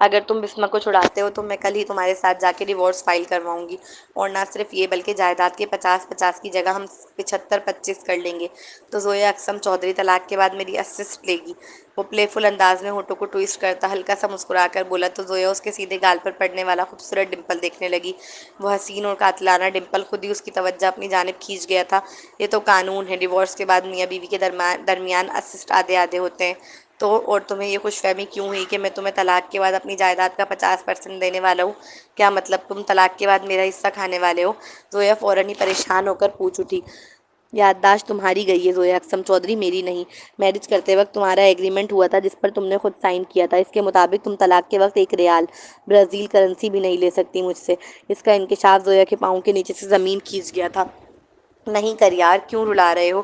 اگر تم بسمہ کو چھڑاتے ہو تو میں کل ہی تمہارے ساتھ جا کے ڈیورس فائل کرواؤں گی، اور نہ صرف یہ بلکہ جائیداد کے 50-50 کی جگہ ہم 75-25 کر لیں گے۔ تو زویا اقسم چودھری طلاق کے بعد میری اسسٹ لے گی؟ وہ پلے فل انداز میں ہونٹوں کو ٹوئسٹ کرتا ہلکا سا مسکرا کر بولا تو زویا اس کے سیدھے گال پر پڑنے والا خوبصورت ڈمپل دیکھنے لگی۔ وہ حسین اور قاتلانہ ڈمپل خود ہی اس کی توجہ اپنی جانب کھینچ گیا تھا۔ یہ تو قانون ہے، ڈیورس کے بعد میاں بیوی کے درمیان اسسٹ آدھے آدھے ہوتے ہیں۔ تو اور تمہیں یہ خوش فہمی کیوں ہوئی کہ میں تمہیں طلاق کے بعد اپنی جائیداد کا 50% دینے والا ہوں؟ کیا مطلب تم طلاق کے بعد میرا حصہ کھانے والے ہو؟ زویا فوراً ہی پریشان ہو کر پوچھ اٹھی۔ یادداشت تمہاری گئی ہے زویا اقسم چودھری، میری نہیں۔ میرج کرتے وقت تمہارا ایگریمنٹ ہوا تھا جس پر تم نے خود سائن کیا تھا، اس کے مطابق تم طلاق کے وقت 1 ریال برازیل کرنسی بھی نہیں لے سکتی مجھ سے۔ اس کا انکشاف زویا کے پاؤں کے نیچے سے زمین کھینچ گیا تھا۔ نہیں کر یار، کیوں رلا رہے ہو؟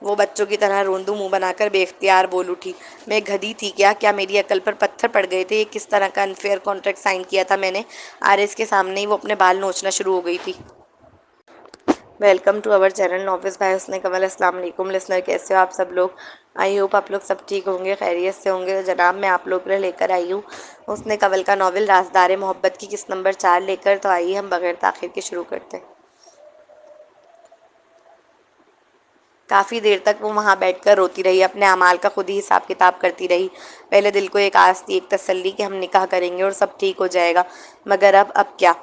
وہ بچوں کی طرح روندو منہ بنا کر بے اختیار بول اٹھی۔ میں گدھی تھی کیا میری عقل پر پتھر پڑ گئے تھے؟ یہ کس طرح کا انفیئر کانٹریکٹ سائن کیا تھا میں نے؟ آرس کے سامنے ہی وہ اپنے بال نوچنا شروع ہو گئی تھی۔ ویلکم ٹو آور چینل نوفس بائی حسن کمل۔ السلام علیکم لسنر، کیسے ہو آپ سب لوگ؟ آئی ہوپ آپ لوگ سب ٹھیک ہوں گے، خیریت سے ہوں گے۔ تو جناب میں آپ لوگ کے لیے لے کر آئی ہوں حسن کنول کا ناول رازدار محبت کی قسط نمبر 4 لے کر۔ تو آئیے ہم بغیر تاخیر کے شروع کرتے ہیں۔ کافی دیر تک وہ وہاں بیٹھ کر روتی رہی، اپنے اعمال کا خود ہی حساب کتاب کرتی رہی۔ پہلے دل کو ایک آس تھی، ایک تسلی کہ ہم نکاح کریں گے اور سب ٹھیک ہو جائے گا، مگر اب کیا؟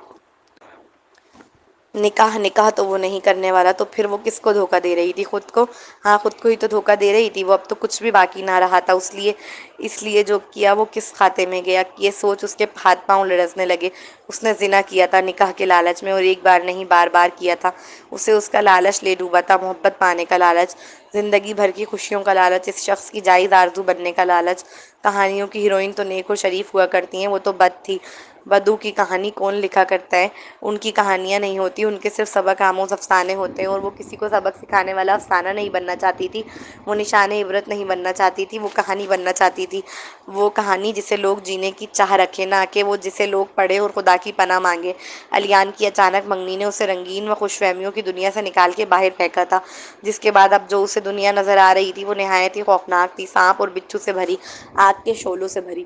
نکاح تو وہ نہیں کرنے والا، تو پھر وہ کس کو دھوکہ دے رہی تھی؟ خود کو؟ ہاں، خود کو ہی تو دھوکہ دے رہی تھی۔ وہ اب تو کچھ بھی باقی نہ رہا تھا اس لیے جو کیا وہ کس کھاتے میں گیا؟ یہ سوچ اس کے ہاتھ پاؤں لرزنے لگے۔ اس نے زنا کیا تھا نکاح کے لالچ میں، اور ایک بار نہیں بار بار کیا تھا۔ اسے اس کا لالچ لے ڈوبا تھا، محبت پانے کا لالچ، زندگی بھر کی خوشیوں کا لالچ، اس شخص کی جائز آرزو بننے کا لالچ۔ کہانیوں کی ہیروئن تو نیک و شریف ہوا کرتی ہیں، وہ تو بد تھی۔ بدو کی کہانی کون لکھا کرتا ہے؟ ان کی کہانیاں نہیں ہوتی، ان کے صرف سبق آموز افسانے ہوتے ہیں، اور وہ کسی کو سبق سکھانے والا افسانہ نہیں بننا چاہتی تھی، وہ نشان عبرت نہیں بننا چاہتی تھی، وہ کہانی بننا چاہتی تھی۔ وہ کہانی جسے لوگ جینے کی چاہ رکھیں، نہ کہ وہ جسے لوگ پڑھیں اور خدا کی پناہ مانگیں۔ علیان کی اچانک منگنی نے اسے رنگین و خوش فہمیوں کی دنیا سے نکال کے باہر پھینکا تھا، جس کے بعد اب جو اسے دنیا نظر آ رہی تھی وہ نہایت ہی خوفناک تھی، سانپ اور بچھو سے بھری، آگ کے شعلوں سے بھری۔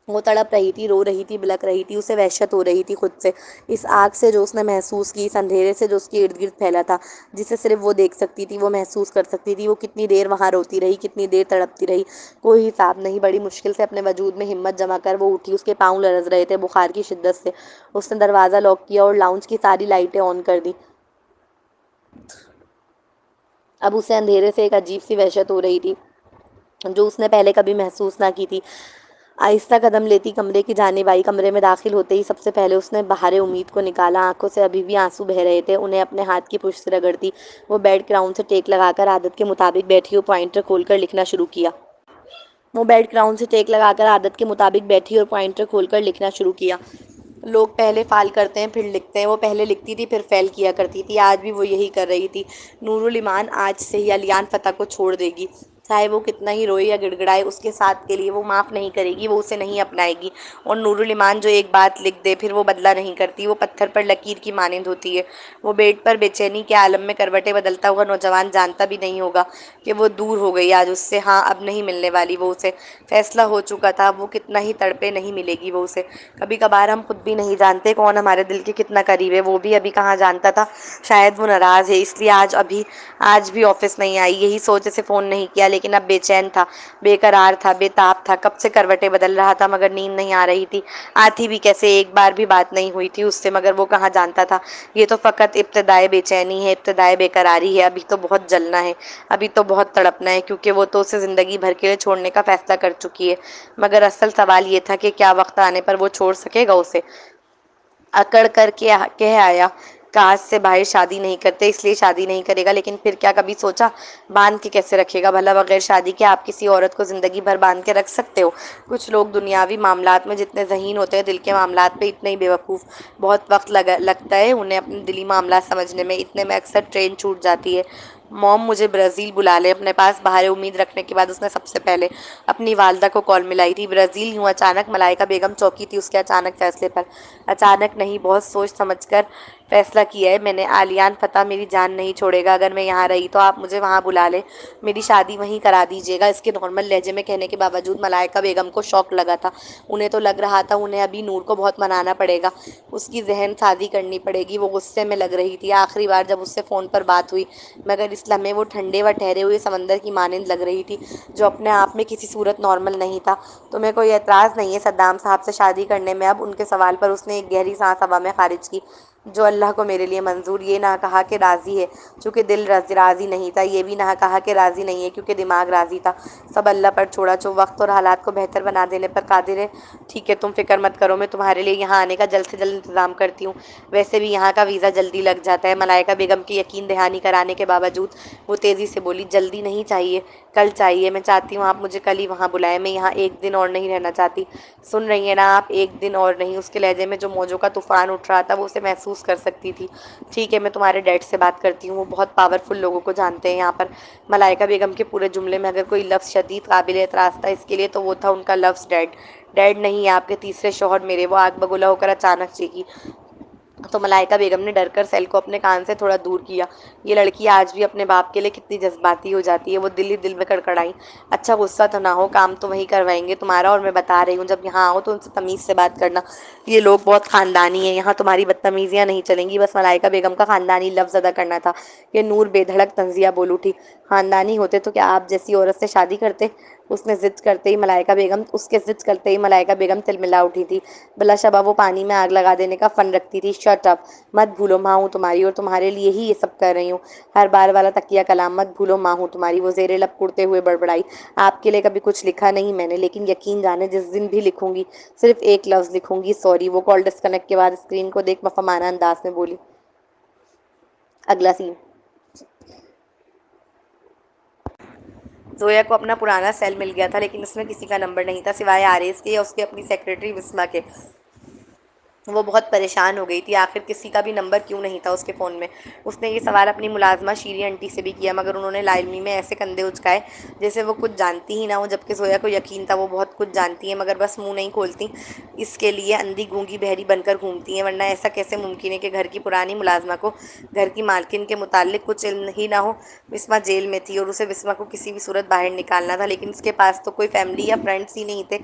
وہ تڑپ رہی تھی، رو رہی تھی، بلک رہی تھی، اسے وحشت ہو رہی تھی خود سے، اس آگ سے جو اس نے محسوس کی، اس اندھیرے سے جو اس کے ارد گرد پھیلا تھا، جسے صرف وہ دیکھ سکتی تھی، وہ محسوس کر سکتی تھی۔ وہ کتنی دیر وہاں روتی رہی، کتنی دیر تڑپتی رہی، کوئی حساب نہیں۔ بڑی مشکل سے اپنے وجود میں ہمت جمع کر وہ اٹھی، اس کے پاؤں لرز رہے تھے بخار کی شدت سے۔ اس نے دروازہ لاک کیا اور لاؤنج کی ساری لائٹیں آن کر دیں۔ اب اسے اندھیرے سے ایک عجیب سی وحشت ہو رہی تھی جو اس نے پہلے کبھی محسوس نہ کی تھی۔ آہستہ قدم لیتی کمرے کی جانب آئی۔ کمرے میں داخل ہوتے ہی سب سے پہلے اس نے بہار امید کو نکالا۔ آنکھوں سے ابھی بھی آنسو بہہ رہے تھے، انہیں اپنے ہاتھ کی پشت سے رگڑتی وہ بیڈ کراؤن سے ٹیک لگا کر عادت کے مطابق بیٹھی اور پوائنٹر کھول کر لکھنا شروع کیا۔ لوگ پہلے فال کرتے ہیں پھر لکھتے ہیں، وہ پہلے لکھتی تھی پھر فیل کیا کرتی تھی، آج بھی وہ یہی کر رہی تھی۔ نورالایمان آج سے ہی علیان فتح کو چھوڑ دے گی، چاہے وہ کتنا ہی روئے یا گڑ گڑائے، اس کے ساتھ کے لیے وہ معاف نہیں کرے گی، وہ اسے نہیں اپنائے گی۔ اور نورالایمان جو ایک بات لکھ دے پھر وہ بدلہ نہیں کرتی، وہ پتھر پر لکیر کی مانند ہوتی ہے۔ وہ بیڈ پر بے چینی کے عالم میں کروٹیں بدلتا ہوا نوجوان جانتا بھی نہیں ہوگا کہ وہ دور ہو گئی آج اس سے، ہاں اب نہیں ملنے والی وہ اسے، فیصلہ ہو چکا تھا، اب وہ کتنا ہی تڑپے نہیں ملے گی وہ اسے۔ کبھی کبھار ہم خود بھی نہیں جانتے کون ہمارے دل کے کتنا قریب ہے، وہ بھی ابھی کہاں جانتا تھا، شاید وہ ناراض ہے اس لیے آج بھی آفس نہیں آئی، یہی سوچ اسے فون نہیں کیا، لیکن اب بے چین تھا، بے قرار تھا، بے تاب تھا، کب سے کروٹیں بدل رہا تھا مگر نیند نہیں آ رہی تھی، آتی بھی کیسے، ایک بار بھی بات نہیں ہوئی تھی اس سے، مگر وہ کہاں جانتا تھا یہ تو فقط ابتدائے بے چینی ہے، ابتدائے بے قراری ہے، ابھی تو بہت جلنا ہے، ابھی تو بہت تڑپنا ہے، کیونکہ وہ تو اسے زندگی بھر کے لیے چھوڑنے کا فیصلہ کر چکی ہے، مگر اصل سوال یہ تھا کہ کیا وقت آنے پر وہ چھوڑ سکے گا اسے؟ اکڑ کر کے کہہ آیا کہ آج سے باہر شادی نہیں کرتے اس لیے شادی نہیں کرے گا، لیکن پھر کیا کبھی سوچا باندھ کے کیسے رکھے گا بھلا؟ بغیر شادی کے آپ کسی عورت کو زندگی بھر باندھ کے رکھ سکتے ہو؟ کچھ لوگ دنیاوی معاملات میں جتنے ذہین ہوتے ہیں، دل کے معاملات پہ اتنے ہی بے وقوف، بہت وقت لگتا ہے انہیں اپنے دلی معاملات سمجھنے میں، اتنے میں اکثر ٹرین چھوٹ جاتی ہے۔ موم مجھے برازیل بلا لے۔ اپنے پاس بہار امید رکھنے کے بعد اس نے سب سے پہلے اپنی والدہ کو کال ملائی تھی۔ برازیل یوں اچانک؟ ملائکہ بیگم چونکی تھی اس کے اچانک فیصلے پر۔ اچانک نہیں، بہت سوچ سمجھ کر فیصلہ کیا ہے میں نے، آلیان فتح میری جان نہیں چھوڑے گا، اگر میں یہاں رہی تو آپ مجھے وہاں بلا لیں، میری شادی وہیں کرا دیجیے گا۔ اس کے نارمل لہجے میں کہنے کے باوجود ملائکہ بیگم کو شوق لگا تھا۔ انہیں تو لگ رہا تھا انہیں ابھی نور کو بہت منانا پڑے گا، اس کی ذہن سازی کرنی پڑے گی۔ وہ غصے میں لگ رہی تھی آخری بار جب اس سے فون پر بات ہوئی، مگر اس لمحے وہ ٹھنڈے و ٹھہرے ہوئے سمندر کی مانند لگ رہی تھی جو اپنے آپ میں کسی صورت نارمل نہیں تھا۔ تمہیں کوئی اعتراض نہیں ہے صدام صاحب سے شادی کرنے میں؟ اب ان کے سوال پر اس نے ایک گہری سانس ہوا میں خارج کی۔ جو اللہ کو میرے لیے منظور، یہ نہ کہا کہ راضی ہے چونکہ دل راضی نہیں تھا، یہ بھی نہ کہا کہ راضی نہیں ہے کیونکہ دماغ راضی تھا، سب اللہ پر چھوڑا جو وقت اور حالات کو بہتر بنا دینے پر قادر ہے۔ ٹھیک ہے، تم فکر مت کرو، میں تمہارے لیے یہاں آنے کا جلد سے جلد انتظام کرتی ہوں، ویسے بھی یہاں کا ویزا جلدی لگ جاتا ہے۔ ملائکہ بیگم کی یقین دہانی کرانے کے باوجود وہ تیزی سے بولی، جلدی نہیں چاہیے، کل چاہیے، میں چاہتی ہوں آپ مجھے کل ہی وہاں بلائیں، میں یہاں ایک دن اور نہیں رہنا چاہتی۔ سن رہی ہیں نا آپ، ایک دن اور نہیں؟ اس کے لہجے میں جو موجوں کا طوفان اٹھ رہا تھا وہ اسے محسوس کر سکتی تھی۔ ٹھیک ہے، میں تمہارے ڈیڈ سے بات کرتی ہوں، وہ بہت پاورفل لوگوں کو جانتے ہیں یہاں پر۔ ملائکہ بیگم کے پورے جملے میں اگر کوئی لفظ شدید قابل اعتراض تھا اس کے لیے تو وہ تھا ان کا لفظ ڈیڈ۔ ڈیڈ نہیں، آپ کے تیسرے شوہر میرے، وہ آگ بگولا ہو کر اچانک چیخی تو ملائکہ بیگم نے ڈر کر سیل کو اپنے کان سے تھوڑا دور کیا۔ یہ لڑکی آج بھی اپنے باپ کے لیے کتنی جذباتی ہو جاتی ہے، وہ دل ہی دل میں کڑکڑائی۔ اچھا غصہ تو نہ ہو، کام تو وہی کروائیں گے تمہارا، اور میں بتا رہی ہوں جب یہاں آؤ تو ان سے تمیز سے بات کرنا، یہ لوگ بہت خاندانی ہیں، یہاں تمہاری بدتمیزیاں نہیں چلیں گی۔ بس ملائکہ بیگم کا خاندانی لفظ ادا کرنا تھا کہ نور بے دھڑک طنزیہ بول اٹھی۔ خاندانی ہوتے تو کیا آپ جیسی عورت سے شادی کرتے؟ اس نے ضد کرتے ہی ملائکہ بیگم تلملا اٹھی تھی۔ بلا شبہ وہ پانی میں آگ لگا دینے کا فن رکھتی تھی۔ شٹ اپ، مت بھولو ماں ہوں تمہاری اور تمہارے لیے ہی یہ سب کر رہی ہوں، ہر بار والا تکیہ کلام، مت بھولو ماں ہوں تمہاری، وہ زیر لب کڑتے ہوئے بڑبڑائی۔ آپ کے لیے کبھی کچھ لکھا نہیں میں نے، لیکن یقین جانے جس دن بھی لکھوں گی صرف ایک لفظ لکھوں گی، سوری۔ وہ کال ڈسکنیکٹ کے بعد اسکرین کو دیکھ مفہومانہ انداز میں بولی۔ اگلا سین۔ زویا کو اپنا پرانا سیل مل گیا تھا لیکن اس میں کسی کا نمبر نہیں تھا سوائے آریز کے یا اس کی اپنی سیکرٹری وسما کے۔ وہ بہت پریشان ہو گئی تھی، آخر کسی کا بھی نمبر کیوں نہیں تھا اس کے فون میں؟ اس نے یہ سوال اپنی ملازمہ شیری انٹی سے بھی کیا مگر انہوں نے لا علمی میں ایسے کندھے اچکائے جیسے وہ کچھ جانتی ہی نہ ہو، جبکہ زویا کو یقین تھا وہ بہت کچھ جانتی ہیں مگر بس منہ نہیں کھولتی، اس کے لیے اندھی گونگی بہری بن کر گھومتی ہیں، ورنہ ایسا کیسے ممکن ہے کہ گھر کی پرانی ملازمہ کو گھر کی مالکن کے متعلق کچھ علم ہی نہ ہو؟ وسما جیل میں تھی اور اسے وسما کو کسی بھی صورت باہر نکالنا تھا، لیکن اس کے پاس تو کوئی فیملی یا فرینڈس ہی نہیں تھے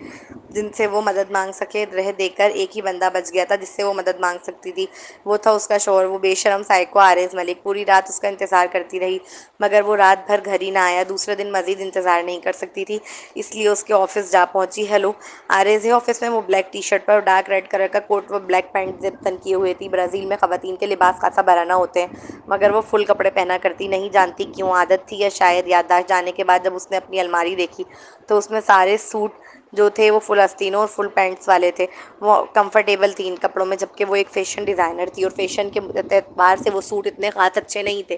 جن سے وہ مدد مانگ سکے۔ رہ دے کر ایک ہی بندہ بچ گیا تھا جس سے وہ مدد مانگ سکتی تھی، وہ تھا اس کا شوہر، وہ بے شرم سائیکو آریز ملک۔ پوری رات اس کا انتظار کرتی رہی مگر وہ رات بھر گھر ہی نہ آیا، دوسرے دن مزید انتظار نہیں کر سکتی تھی اس لیے اس کے آفس جا پہنچی۔ ہیلو آریز ہے آفس میں؟ وہ بلیک ٹی شرٹ پر ڈارک ریڈ کلر کا کوٹ و بلیک پینٹ زپ تن کیے ہوئے تھی۔ برازیل میں خواتین کے لباس خاصا برہنہ ہوتے ہیں مگر وہ فل کپڑے پہنا کرتی، نہیں جانتی کیوں، عادت تھی یا شاید یادداشت جانے کے بعد جب اس نے اپنی الماری دیکھی تو اس میں سارے سوٹ جو تھے وہ فل آستینوں اور فل پینٹس والے تھے، وہ کمفرٹیبل تھی ان کپڑوں میں، جبکہ وہ ایک فیشن ڈیزائنر تھی اور فیشن کے اعتبار سے وہ سوٹ اتنے خاص اچھے نہیں تھے۔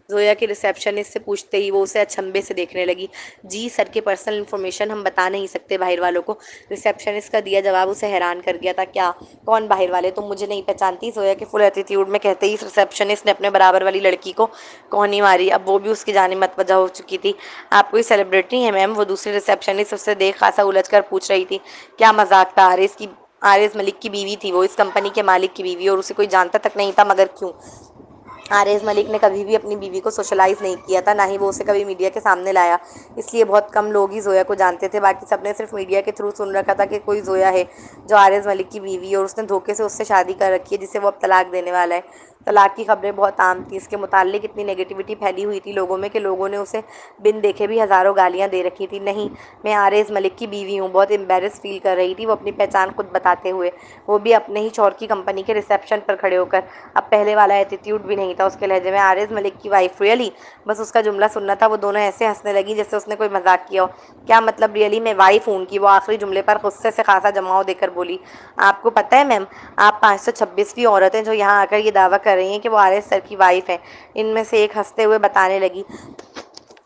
زویا کی ریسیپشنسٹ سے پوچھتے ہی وہ اسے اچنبھے سے دیکھنے لگی۔ جی سر کے پرسنل انفارمیشن ہم بتا نہیں سکتے باہر والوں کو۔ ریسیپشنسٹ کا دیا جواب اسے حیران کر گیا تھا۔ کیا؟ کون باہر والے؟ تم مجھے نہیں پہچانتی؟ زویا کے فل ایٹیٹیوڈ میں کہتے ہی ریسیپشنسٹ نے اپنے برابر والی لڑکی کو کونی ماری، اب وہ بھی اس کی جانب متوجہ ہو چکی تھی۔ آپ کوئی سیلیبریٹی ہیں میم؟ وہ دوسری ریسیپشنسٹ اس سے دیکھ خاصا الجھ کر پوچھ رہی تھی۔ کیا مذاق تھا؟ آریز ملک کی بیوی تھی وہ، اس کمپنی کے مالک کی بیوی، اور اسے کوئی جانتا تک نہیں تھا، مگر کیوں؟ آریز ملک نے کبھی بھی اپنی بیوی کو سوشلائز نہیں کیا تھا، نہ ہی وہ اسے کبھی میڈیا کے سامنے لایا، اس لیے بہت کم لوگ ہی زویا کو جانتے تھے، باقی سب نے صرف میڈیا کے تھرو سن رکھا تھا کہ کوئی زویا ہے جو آریز ملک کی بیوی ہے اور اس نے دھوکے سے اس سے شادی کر رکھی ہے جسے وہ اب طلاق دینے والا ہے۔ طلاق کی خبریں بہت عام تھیں، اس کے متعلق اتنی نیگیٹیوٹی پھیلی ہوئی تھی لوگوں میں کہ لوگوں نے اسے بن دیکھے بھی ہزاروں گالیاں دے رکھی تھی۔ نہیں، میں آریز ملک کی بیوی ہوں، بہت امبیرس فیل کر رہی تھی وہ اپنی پہچان خود بتاتے ہوئے، وہ بھی اپنے ہی شوہر کی کمپنی کے ریسیپشن پر کھڑے ہو کر۔ اب پہلے والا ایٹیٹیوڈ بھی نہیں تھا اس کے لہجے میں۔ آریز ملک کی وائف؟ ریئلی؟ بس اس کا جملہ سننا تھا، وہ دونوں ایسے ہنسنے لگیں جیسے اس نے کوئی مذاق کیا ہو۔ کیا مطلب ریئلی؟ میں وائف ہوں ان کی، وہ آخری جملے پر غصے سے خاصا جماؤ دے کر بولی۔ آپ کو پتہ ہے میم، آپ 526ویں عورت ہیں جو یہاں آ کر یہ دعویٰ کر رہی ہیں کہ وہ آریز سر کی وائف ہیں، ان میں سے ایک ہنستے ہوئے بتانے لگی،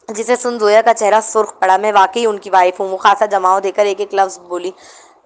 جسے سن زویا کا چہرہ سرخ پڑا۔ میں واقعی ان کی وائف ہوں، وہ خاصا جماؤ دے کر ایک ایک لفظ بولی۔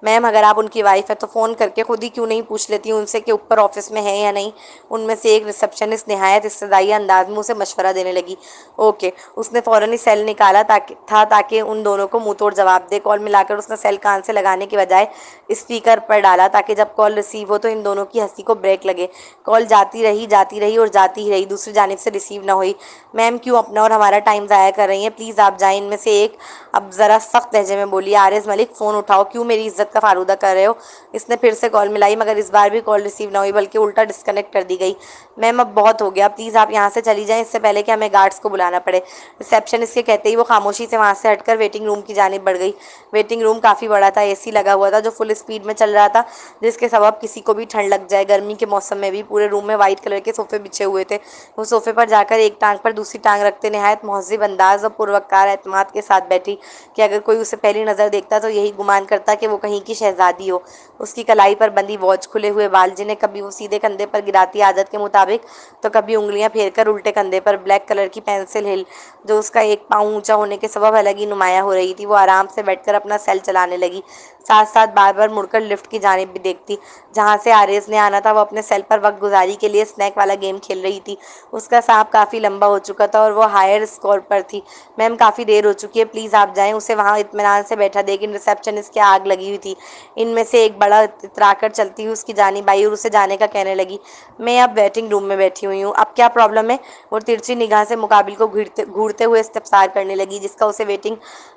میم اگر آپ ان کی وائف ہے تو فون کر کے خود ہی کیوں نہیں پوچھ لیتی ان سے کہ اوپر آفس میں ہے یا نہیں؟ ان میں سے ایک ریسپشنسٹ نہایت استدعائیہ انداز میں اسے مشورہ دینے لگی۔ اوکے، اس نے فوراً ہی سیل نکالا تاکہ ان دونوں کو منہ توڑ جواب دے۔ کال ملا کر اس نے سیل کان سے لگانے کی بجائے اسپیکر پر ڈالا تاکہ جب کال ریسیو ہو تو ان دونوں کی ہنسی کو بریک لگے۔ کال جاتی رہی اور جاتی ہی رہی، دوسری جانب سے ریسیو نہ ہوئی۔ میم کیوں اپنا اور ہمارا ٹائم ضائع کر رہی ہیں؟ پلیز آپ جائیں۔ ان میں سے ایک اب ذرا سخت لہجے میں بولی۔ عارض ملک فون اٹھاؤ، کیوں میری عزت کا فارودہ کر رہے ہو؟ اس نے پھر سے کال ملائی مگر اس بار بھی کال ریسیو نہ ہوئی بلکہ الٹا ڈسکنیکٹ کر دی گئی۔ میم اب بہت ہو گیا، پلیز آپ یہاں سے چلی جائیں اس سے پہلے کہ ہمیں گارڈز کو بلانا پڑے۔ ریسیپشنسٹ کے کہتے ہی وہ خاموشی سے وہاں سے ہٹ کر ویٹنگ روم کی جانب بڑھ گئی۔ ویٹنگ روم کافی بڑا تھا، اے سی لگا ہوا تھا جو فل اسپیڈ میں چل رہا تھا جس کے سبب کسی کو بھی ٹھنڈ لگ جائے۔ گرمی کے موسم میں بھی پورے روم میں وائٹ کلر کے صوفے بچھے ہوئے تھے۔ وہ صوفے پر جا کر ایک ٹانگ پر دوسری ٹانگ رکھتے نہایت مہذب انداز اور پروقار اعتماد کے ساتھ بیٹھی کہ اگر کوئی اسے پہلی نظر دیکھتا تو یہی گمان کرتا کہ وہ کہیں کی شہزادی ہو۔ اس کی کلائی پر بندھی واچ، کھلے ہوئے بال جنہیں کبھی وہ سیدھے کندھے پر گراتی عادت کے مطابق تو کبھی انگلیاں پھیر کر الٹے کندھے پر، بلیک کلر کی پینسل ہل جو اس کا ایک پاؤں اونچا ہونے کے سبب الگ ہی نمایاں ہو رہی تھی۔ وہ آرام سے بیٹھ کر اپنا سیل چلانے لگی، ساتھ ساتھ بار بار مڑ کر لفٹ کی جانب بھی دیکھتی جہاں سے عارض نے آنا تھا۔ وہ اپنے سیل پر وقت گزاری کے لیے اسنیک والا گیم کھیل رہی تھی۔ اس کا سانپ کافی لمبا ہو چکا تھا اور وہ ہائر اسکور پر تھی۔ میم کافی دیر ہو چکی ہے، پلیز آپ جائیں۔ اسے وہاں اطمینان سے بیٹھا دیکھ ریسیپشنسٹ کی آگ لگی ہوئی تھی۔ ان میں سے ایک بڑا اترا کر چلتی ہوئی اس کی جانب آئی اور اسے جانے کا کہنے لگی۔ میں اب ویٹنگ روم میں بیٹھی ہوئی ہوں، اب کیا پرابلم ہے؟ وہ ترچھی نگاہ سے مقابل کو گھورتے ہوئے استفسار کرنے لگی جس کا اسے ویٹنگ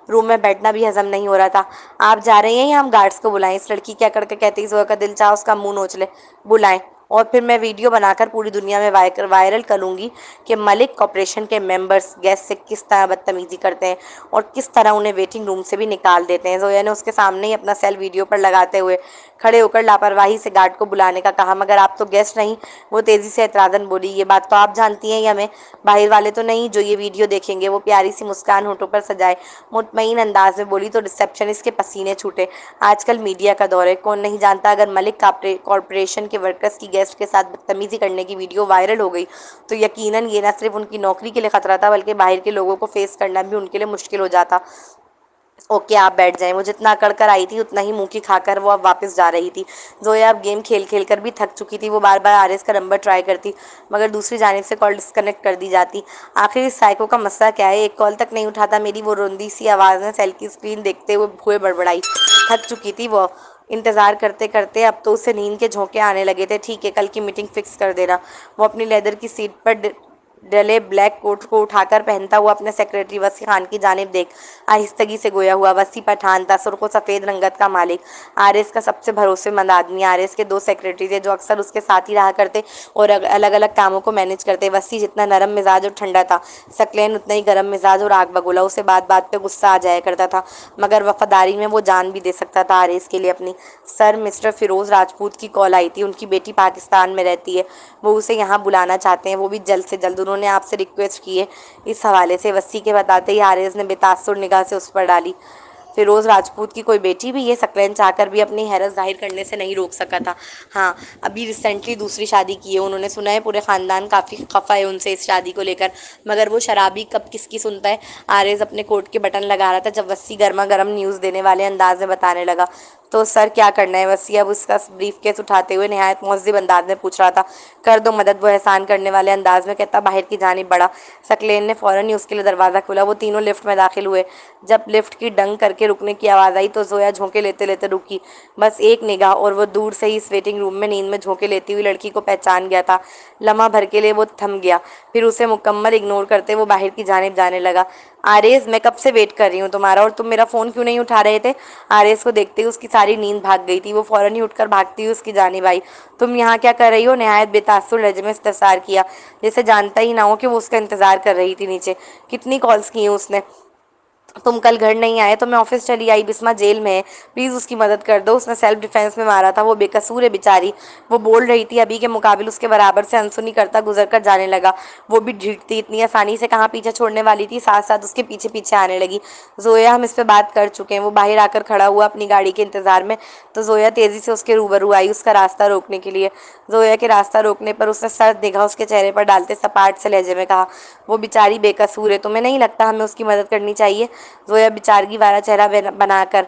روم میں بیٹھنا بھی ہضم نہیں ہو رہا تھا۔ آپ جا رہے ہیں یا ہم گارڈز کو بلائیں؟ اس لڑکی کیا کر کے کہتے ہی زویا کا دل چاہا اس کا منہ نوچ لے۔ بلائیں، اور پھر میں ویڈیو بنا کر پوری دنیا میں وائرل کروں گی کہ ملک کارپوریشن کے ممبرز گیسٹ سے کس طرح بدتمیزی کرتے ہیں اور کس طرح انہیں ویٹنگ روم سے بھی نکال دیتے ہیں۔ زویا نے اس کے سامنے ہی اپنا سیل ویڈیو پر لگاتے ہوئے کھڑے ہو کر لاپرواہی سے گارڈ کو بلانے کا کہا۔ مگر آپ تو گیسٹ نہیں، وہ تیزی سے اعتراضاً بولی۔ یہ بات تو آپ جانتی ہیں یا میں؟ باہر والے تو نہیں جو یہ ویڈیو دیکھیں گے؟ وہ پیاری سی مسکان ہونٹوں پر سجائے مطمئن انداز میں بولی تو ریسیپشنسٹ کے پسینے چھوٹے۔ آج کل میڈیا کا دور ہے، کون نہیں جانتا اگر ملک کارپوریشن کے ورکرز کی گیسٹ کے ساتھ بدتمیزی کرنے کی ویڈیو وائرل ہو گئی تو یقیناً یہ نہ صرف ان کی نوکری کے لیے خطرہ تھا بلکہ باہر کے لوگوں کو فیس کرنا بھی ان کے لیے مشکل ہو جاتا۔ اوکے آپ بیٹھ جائیں۔ وہ جتنا اکڑ کر آئی تھی اتنا ہی منہ کی کھا کر وہ اب واپس جا رہی تھی۔ زویا اب گیم کھیل کھیل کر بھی تھک چکی تھی۔ وہ بار بار عارض کا نمبر ٹرائی کرتی مگر دوسری جانب سے کال ڈسکنیکٹ کر دی جاتی۔ آخر اس سائیکو کا مسئلہ کیا ہے؟ ایک کال تک نہیں اٹھاتا میری؟ وہ روندی سی آواز میں سیل کی اسکرین دیکھتے ہوئے بڑبڑائی۔ تھک چکی تھی وہ انتظار کرتے کرتے، اب تو اسے نیند کے جھونکے آنے لگے تھے۔ ٹھیک ہے، کل کی میٹنگ فکس کر دینا۔ وہ اپنی لیدر کی سیٹ پر ڈلے بلیک کوٹ کو اٹھا کر پہنتا ہوا اپنے سیکرٹری وسیع خان کی جانب دیکھ آہستگی سے گویا ہوا۔ وسیع پٹھان تھا، سرخ و سفید رنگت کا مالک، عارض کا سب سے بھروسے مند آدمی۔ عارض کے دو سیکرٹری تھے جو اکثر اس کے ساتھ ہی رہا کرتے اور الگ الگ کاموں کو مینج کرتے۔ وسیع جتنا نرم مزاج اور ٹھنڈا تھا، ثقلین اتنا ہی گرم مزاج اور آگ بگولا۔ اسے بات بات پہ غصہ آ جایا کرتا تھا مگر وفاداری میں وہ جان بھی دے سکتا تھا عارض کے لیے اپنی۔ سر، مسٹر فیروز راجپوت کی کال آئی تھی، ان کی بیٹی پاکستان میں رہتی ہے، وہ اسے یہاں بلانا چاہتے ہیں، وہ بھی جلد سے جلد۔ انہوں نے آپ سے ریکویسٹ کی ہے اس حوالے سے۔ وسیع کے بتاتے ہی عارض نے بے تاثر نگاہ سے اس پر ڈالی۔ فیروز راجپوت کی کوئی بیٹی بھی ہے؟ ثقلین چاہ کر بھی اپنی حیرت ظاہر کرنے سے نہیں روک سکا تھا۔ ہاں، ابھی ریسنٹلی دوسری شادی کی ہے انہوں نے۔ سنا ہے پورے خاندان کافی خفا ہے ان سے اس شادی کو لے کر، مگر وہ شرابی کب کس کی سنتا ہے۔ عارض اپنے کوٹ کے بٹن لگا رہا تھا جب وسیع گرما گرم نیوز دینے والے انداز میں بتانے لگا۔ تو سر کیا کرنا ہے؟ وسیع اب اس کا بریف کیس اٹھاتے ہوئے نہایت مہذب انداز میں پوچھ رہا تھا۔ کر دو مدد، وہ احسان کرنے والے انداز میں کہتا باہر کی جانب بڑھا۔ ثقلین نے فوراً ہی اس کے لیے دروازہ کھولا۔ وہ تینوں لفٹ میں داخل ہوئے۔ جب لفٹ کی ڈنگ کر کے رکنے کی آواز آئی تو زویا جھونکے لیتے لیتے رکی۔ بس ایک نگاہ اور وہ دور سے ہی اس ویٹنگ روم میں نیند میں جھونکے لیتی ہوئی لڑکی کو پہچان گیا تھا۔ لمحہ بھر کے لیے وہ تھم گیا، پھر اسے مکمل اگنور کرتے وہ باہر کی جانب جانے لگا۔ عارض، میں کب سے ویٹ کر رہی ہوں تمہارا، اور تم میرا فون کیوں نہیں اٹھا رہے تھے؟ عارض کو دیکھتے ہی اس کی ساری نیند بھاگ گئی تھی۔ وہ فوراً ہی اٹھ کر بھاگتی ہوئی اس کی جانب آئی۔ تم یہاں کیا کر رہی ہو؟ نہایت بے تاثر لہجے میں استفسار کیا، جیسے جانتا ہی نہ ہو کہ وہ اس کا انتظار کر رہی تھی نیچے۔ کتنی کالز کی ہیں اس نے؟ تم کل گھر نہیں آئے تو میں آفس چلی آئی۔ بسمہ جیل میں ہے، پلیز اس کی مدد کر دو، اس نے سیلف ڈیفینس میں مارا تھا، وہ بے قصور ہے بیچاری۔ وہ بول رہی تھی ابھی کے مقابل اس کے برابر سے انسنی کرتا گزر کر جانے لگا۔ وہ بھی ڈھیٹ تھی، اتنی آسانی سے کہاں پیچھے چھوڑنے والی تھی، ساتھ ساتھ اس کے پیچھے پیچھے آنے لگی۔ زویا، ہم اس پہ بات کر چکے ہیں۔ وہ باہر آ کر کھڑا ہوا اپنی گاڑی کے انتظار میں تو زویا تیزی سے اس کے روبرو آئی اس کا راستہ روکنے کے لیے۔ زویا کے راستہ روکنے پر اس نے سرد نگاہ اس کے چہرے پر ڈالتے سپاٹ سے لہجے میں کہا، وہ بیچاری بے قصور ہے، تمہیں نہیں لگتا ہمیں اس کی مدد کرنی چاہیے؟ زویا بیچارگی والا چہرہ بنا کر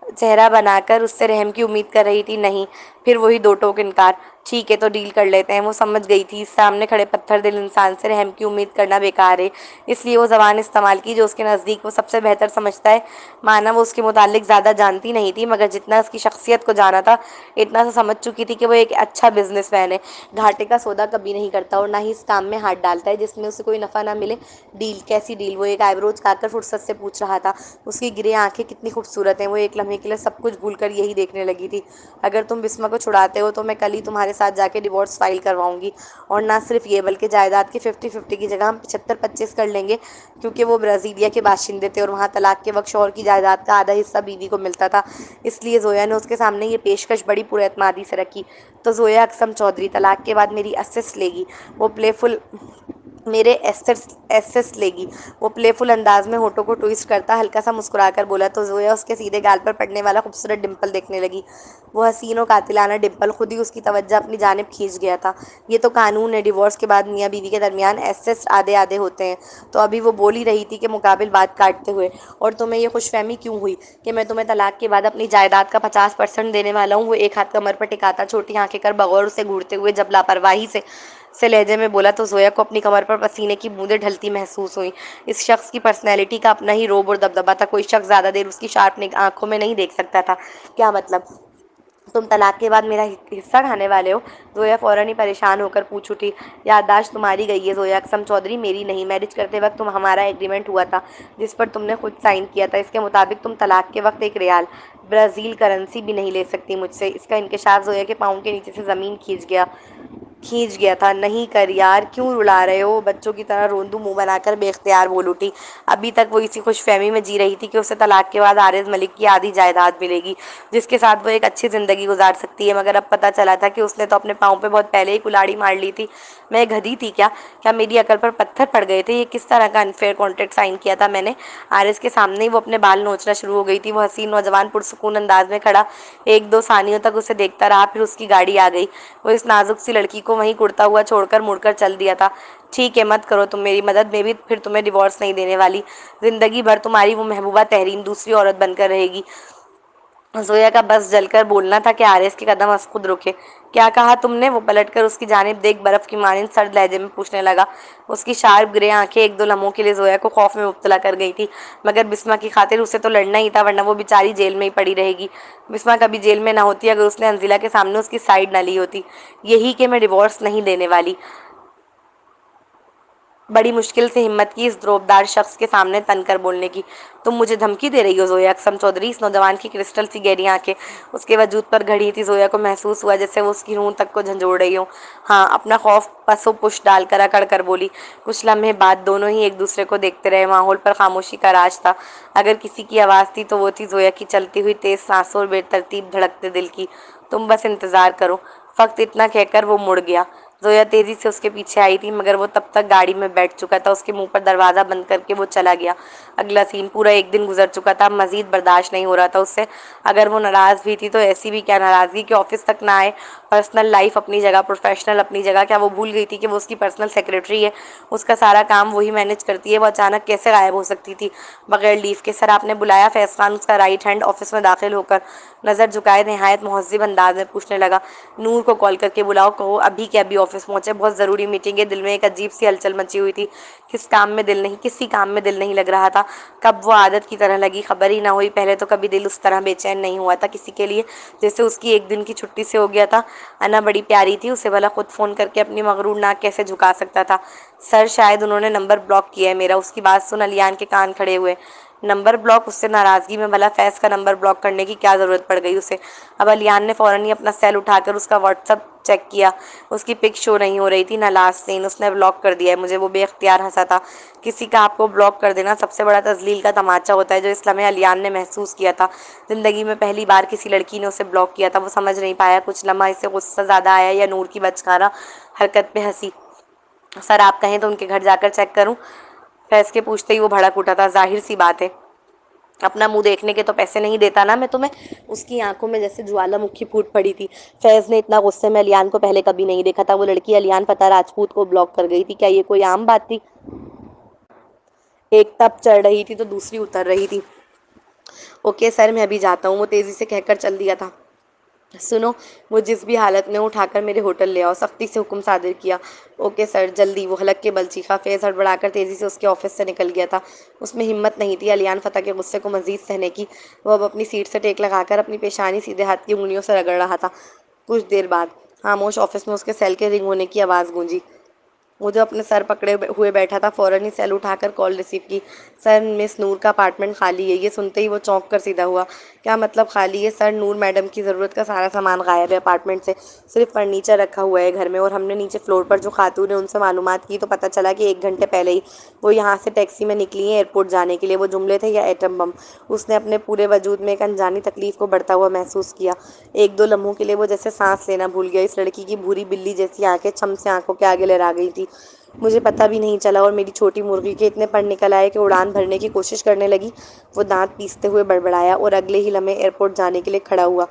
چہرہ بنا کر اس سے رحم کی امید کر رہی تھی۔ نہیں، پھر وہی دو ٹوک انکار۔ ٹھیک ہے تو ڈیل کر لیتے ہیں۔ وہ سمجھ گئی تھی اس سامنے کھڑے پتھر دل انسان سے رحم کی امید کرنا بیکار ہے، اس لیے وہ زبان استعمال کی جو اس کے نزدیک وہ سب سے بہتر سمجھتا ہے۔ مانا وہ اس کے متعلق زیادہ جانتی نہیں تھی، مگر جتنا اس کی شخصیت کو جانا تھا اتنا تو سمجھ چکی تھی کہ وہ ایک اچھا بزنس مین ہے، گھاٹے کا سودا کبھی نہیں کرتا اور نہ ہی اس کام میں ہاتھ ڈالتا ہے جس میں اسے کوئی نفع نہ ملے۔ ڈیل؟ کیسی ڈیل؟ وہ ایک آئی برو جھکا کر فرصت سے پوچھ رہا تھا۔ اس کی گرے آنکھیں کتنی خوبصورت ہیں۔ وہ ایک لمحے کے لیے سب کچھ بھول کر یہی دیکھنے لگی تھی۔ اگر تم بسمہ کو چھڑاتے ہو تو میں کل ہی تمہارے ساتھ جا کے ڈیورس فائل کرواؤں گی، اور نہ صرف یہ بلکہ جائیداد کے 50-50 کی جگہ ہم 75-25 کر لیں گے، کیونکہ وہ برازیلیا کے باشندے تھے اور وہاں طلاق کے وقت شوہر کی جائیداد کا آدھا حصہ بیوی کو ملتا تھا۔ اس لیے زویا نے اس کے سامنے یہ پیشکش بڑی پر اعتمادی سے رکھی۔ تو زویا اقسم چودھری طلاق کے بعد میری اسسٹ لے گی؟ وہ پلے فل میرے ایسس لے گی؟ وہ پلے فل انداز میں ہونٹوں کو ٹوئسٹ کرتا ہلکا سا مسکرا کر بولا تو زویا اس کے سیدھے گال پر پڑنے والا خوبصورت ڈمپل دیکھنے لگی۔ وہ حسین و قاتلانہ ڈمپل خود ہی اس کی توجہ اپنی جانب کھینچ گیا تھا۔ یہ تو قانون ہے، ڈیورس کے بعد میاں بیوی کے درمیان ایسس آدھے آدھے ہوتے ہیں۔ تو ابھی وہ بول ہی رہی تھی کہ مقابل بات کاٹتے ہوئے، اور تمہیں یہ خوش فہمی کیوں ہوئی کہ میں تمہیں طلاق کے بعد اپنی جائیداد کا 50% دینے والا ہوں؟ وہ ایک ہاتھ کمر پر ٹکاتا چھوٹی آنکھیں کر بغور اسے گھورتے ہوئے جب لاپرواہی سے لہجے میں بولا تو زویا کو اپنی کمر پر پسینے کی بوندیں ڈھلتی محسوس ہوئیں۔ اس شخص کی پرسنالٹی کا اپنا ہی روب اور دبدبا تھا، کوئی شخص زیادہ دیر اس کی شارپ آنکھوں میں نہیں دیکھ سکتا تھا۔ کیا مطلب؟ تم طلاق کے بعد میرا حصہ کھانے والے ہو؟ زویا فوراً ہی پریشان ہو کر پوچھ اٹھی۔ یادداشت تمہاری گئی ہے زویا اقسم چودھری، میری نہیں۔ میرج کرتے وقت ہمارا ایگریمنٹ ہوا تھا جس پر تم نے خود سائن کیا تھا۔ اس کے مطابق تم طلاق کے وقت ایک ریال برازیل کرنسی بھی نہیں لے سکتی مجھ سے۔ اس کا انکشاف زویا کے پاؤں کے نیچے سے زمین کھینچ گیا تھا۔ نہیں کر یار، کیوں رلا رہے ہو؟ بچوں کی طرح روندو منہ بنا کر بے اختیار بول اٹھی۔ ابھی تک وہ اسی خوش فہمی میں جی رہی تھی کہ اسے طلاق کے بعد عارض ملک کی آدھی جائیداد ملے گی جس کے ساتھ وہ ایک اچھی زندگی گزار سکتی ہے، مگر اب پتہ چلا تھا کہ اس نے تو اپنے پاؤں پہ بہت پہلے ہی کلاڑی مار لی تھی۔ میں گدھی تھی کیا میری عقل پر پتھر پڑ گئے تھے؟ یہ کس طرح کا انفیئر کانٹریکٹ سائن کیا تھا میں نے؟ عارض کے سامنے ہی وہ اپنے بال نوچنا شروع ہو گئی تھی۔ وہ حسین نوجوان پرسکون انداز میں کھڑا 1-2 ثانیوں تک اسے دیکھتا رہا، پھر اس کی گاڑی آ گئی۔ وہ اس نازک سی لڑکی کو وہیں کڑتا ہوا چھوڑ کر مڑ کر چل دیا تھا۔ ٹھیک ہے، مت کرو تم میری مدد، میں بھی پھر تمہیں ڈیورس نہیں دینے والی۔ زندگی بھر تمہاری وہ محبوبہ تحریم دوسری عورت بن کر رہے گی۔ زویا کا بس جل کر بولنا تھا کہ عارض کے قدم از خود رکے۔ کیا کہا تم نے؟ وہ پلٹ کر اس کی جانب دیکھ برف کی مانند سرد لہجے میں پوچھنے لگا۔ اس کی شارپ گرے آنکھیں 1-2 لمحوں کے لیے زویا کو خوف میں مبتلا کر گئی تھی، مگر بسمہ کی خاطر اسے تو لڑنا ہی تھا، ورنہ وہ بیچاری جیل میں ہی پڑی رہے گی۔ بسمہ کبھی جیل میں نہ ہوتی اگر اس نے انزلہ کے سامنے اس کی سائیڈ نہ لی ہوتی۔ یہی کہ میں ڈیورس نہیں دینے والی۔ بڑی مشکل سے ہمت کی اس دروبدار شخص کے سامنے تن کر بولنے کی۔ تم مجھے دھمکی دے رہی ہو زویا اقسم چودھری؟ اس نوجوان کی کرسٹل سی گہری آنکھیں اس کے وجود پر گھڑی تھی۔ زویا کو محسوس ہوا جیسے وہ اس کی روح تک کو جھنجھوڑ رہی ہوں۔ ہاں، اپنا خوف پس و پش ڈال کر اکڑ کر بولی۔ کچھ لمحے بعد دونوں ہی ایک دوسرے کو دیکھتے رہے۔ ماحول پر خاموشی کا راج تھا۔ اگر کسی کی آواز تھی تو وہ تھی زویا کی چلتی ہوئی تیز سانسوں اور بے ترتیب دھڑکتے دل کی۔ تم بس انتظار کرو۔ فقط اتنا کہہ کر وہ مڑ گیا۔ زویا تیزی سے اس کے پیچھے آئی تھی، مگر وہ تب تک گاڑی میں بیٹھ چکا تھا۔ اس کے منہ پر دروازہ بند کر کے وہ چلا گیا۔ اگلا سین۔ پورا ایک دن گزر چکا تھا، مزید برداشت نہیں ہو رہا تھا اس سے۔ اگر وہ ناراض بھی تھی تو ایسی بھی کیا ناراضگی کہ آفس تک نہ آئے۔ پرسنل لائف اپنی جگہ، پروفیشنل اپنی جگہ۔ کیا وہ بھول گئی تھی کہ وہ اس کی پرسنل سیکریٹری ہے؟ اس کا سارا کام وہی مینیج کرتی ہے۔ وہ اچانک کیسے غائب ہو سکتی تھی بغیر لیو کے؟ سر آپ نے بلایا؟ فیض خان اس کا رائٹ ہینڈ آفس میں داخل ہو کر نظر جھکائے نہایت مہذب انداز میں پوچھنے لگا۔ نور کو کال کر کے بلاؤ، کہو ابھی کے ابھی آفس پہنچے، بہت ضروری میٹنگ ہے۔ دل میں ایک عجیب سی ہلچل مچی ہوئی تھی۔ کسی کام میں دل نہیں لگ رہا تھا۔ کب وہ عادت کی طرح لگی خبر ہی نہ ہوئی۔ پہلے تو کبھی دل اس طرح بے چین نہیں ہوا تھا کسی کے لیے جیسے اس کی ایک دن کی چھٹی سے ہو گیا تھا۔ انا بڑی پیاری تھی، اسے بھلا خود فون کر کے اپنی مغرور ناک کیسے جھکا سکتا تھا؟ سر شاید انہوں نے نمبر بلاک کیا ہے میرا۔ اس کی بات سن علیان کے کان کھڑے ہوئے۔ Number block? اس سے ناراضگی میں بھلا فیض کا نمبر بلاک کرنے کی کیا ضرورت پڑ گئی اسے؟ اب علیان نے فوراً ہی اپنا سیل اٹھا کر اس کا واٹس ایپ چیک کیا۔ اس کی پک شو نہیں ہو رہی تھی، نہ لاسٹ سین۔ اس نے بلاک کر دیا ہے مجھے، وہ بے اختیار ہنسا تھا۔ کسی کا آپ کو بلاک کر دینا سب سے بڑا تذلیل کا تماچا ہوتا ہے، جو اس لمحے علیان نے محسوس کیا تھا۔ زندگی میں پہلی بار کسی لڑکی نے اسے بلاک کیا تھا۔ وہ سمجھ نہیں پایا، کچھ لمحہ اسے غصہ زیادہ آیا یا نور کی بچکانہ حرکت پہ ہنسی۔ سر آپ کہیں تو ان کے گھر جا کر چیک کروں؟ فیض کے پوچھتے ہی وہ بھڑک اٹھا تھا۔ ظاہر سی بات ہے، اپنا منہ دیکھنے کے تو پیسے نہیں دیتا نا میں تمہیں۔ اس کی آنکھوں میں جیسے جوالا مکھی پھوٹ پڑی تھی۔ فیض نے اتنا غصے میں علیان کو پہلے کبھی نہیں دیکھا تھا۔ وہ لڑکی علیان فتح راجپوت کو بلاک کر گئی تھی، کیا یہ کوئی عام بات تھی؟ ایک تپ چڑھ رہی تھی تو دوسری اتر رہی تھی۔ اوکے سر، میں ابھی جاتا ہوں، وہ تیزی سے کہہ کر چل دیا تھا۔ سنو، وہ جس بھی حالت میں اٹھا کر میرے ہوٹل لے آؤ، سختی سے حکم صادر کیا۔ اوکے سر، جلدی، وہ حلق کے بل چیخا۔ فیض ہڑبڑا کر تیزی سے اس کے آفس سے نکل گیا تھا۔ اس میں ہمت نہیں تھی علیان فتح کے غصے کو مزید سہنے کی۔ وہ اب اپنی سیٹ سے ٹیک لگا کر اپنی پیشانی سیدھے ہاتھ کی انگلیوں سے رگڑ رہا تھا۔ کچھ دیر بعد خاموش آفس میں اس کے سیل کے رنگ ہونے کی آواز گونجی۔ وہ جو اپنے سر پکڑے ہوئے بیٹھا تھا فوراً ہی سیل اٹھا کر کال ریسیو کی۔ سر، مس نور کا اپارٹمنٹ خالی ہے۔ یہ سنتے ہی وہ چونک کر سیدھا ہوا۔ کیا مطلب خالی ہے سر؟ نور میڈم کی ضرورت کا سارا سامان غائب ہے اپارٹمنٹ سے، صرف فرنیچر رکھا ہوا ہے گھر میں، اور ہم نے نیچے فلور پر جو خاتون ہے ان سے معلومات کی تو پتہ چلا کہ 1 گھنٹے پہلے ہی وہ یہاں سے ٹیکسی میں نکلی ہیں ایئرپورٹ جانے کے لیے۔ وہ جملے تھے یا ایٹم بم؟ اس نے اپنے پورے وجود میں ایک انجانی تکلیف کو بڑھتا ہوا محسوس کیا۔ 1-2 لمحوں کے لیے وہ جیسے سانس لینا بھول گیا۔ اس لڑکی کی بھوری بلی جیسی آنکھیں چھم سے آنکھوں کے آگے لہرا گئی تھی۔ مجھے پتہ بھی نہیں چلا اور میری چھوٹی مرغی کے اتنے پر نکل آئے کہ اڑان بھرنے کی کوشش کرنے لگی۔ وہ دانت پیستے ہوئے بڑبڑایا اور اگلے ہی لمحے ایئرپورٹ جانے کے لیے کھڑا ہوا۔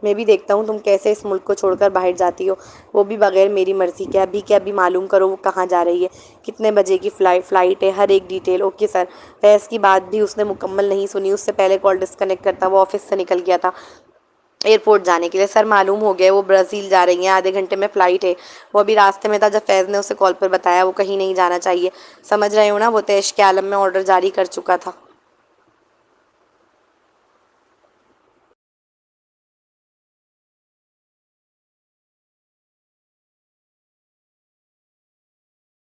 میں بھی دیکھتا ہوں تم کیسے اس ملک کو چھوڑ کر باہر جاتی ہو، وہ بھی بغیر میری مرضی کے۔ ابھی کے ابھی معلوم کرو وہ کہاں جا رہی ہے، کتنے بجے کی فلائٹ ہے، ہر ایک ڈیٹیل۔ Okay sir. فیض کی بات بھی اس نے مکمل نہیں سنی، اس سے پہلے کال ڈسکنیکٹ کرتا وہ آفس سے نکل گیا تھا ایئرپورٹ جانے کے لیے۔ سر، معلوم ہو گیا وہ برازیل جا رہی ہیں، آدھے گھنٹے میں فلائٹ ہے۔ وہ ابھی راستے میں تھا جب فیض نے اسے کال پر بتایا وہ کہیں نہیں جانا چاہیے۔ سمجھ رہے ہو نا، وہ تو عشق عالم میں آرڈر جاری کر چکا تھا۔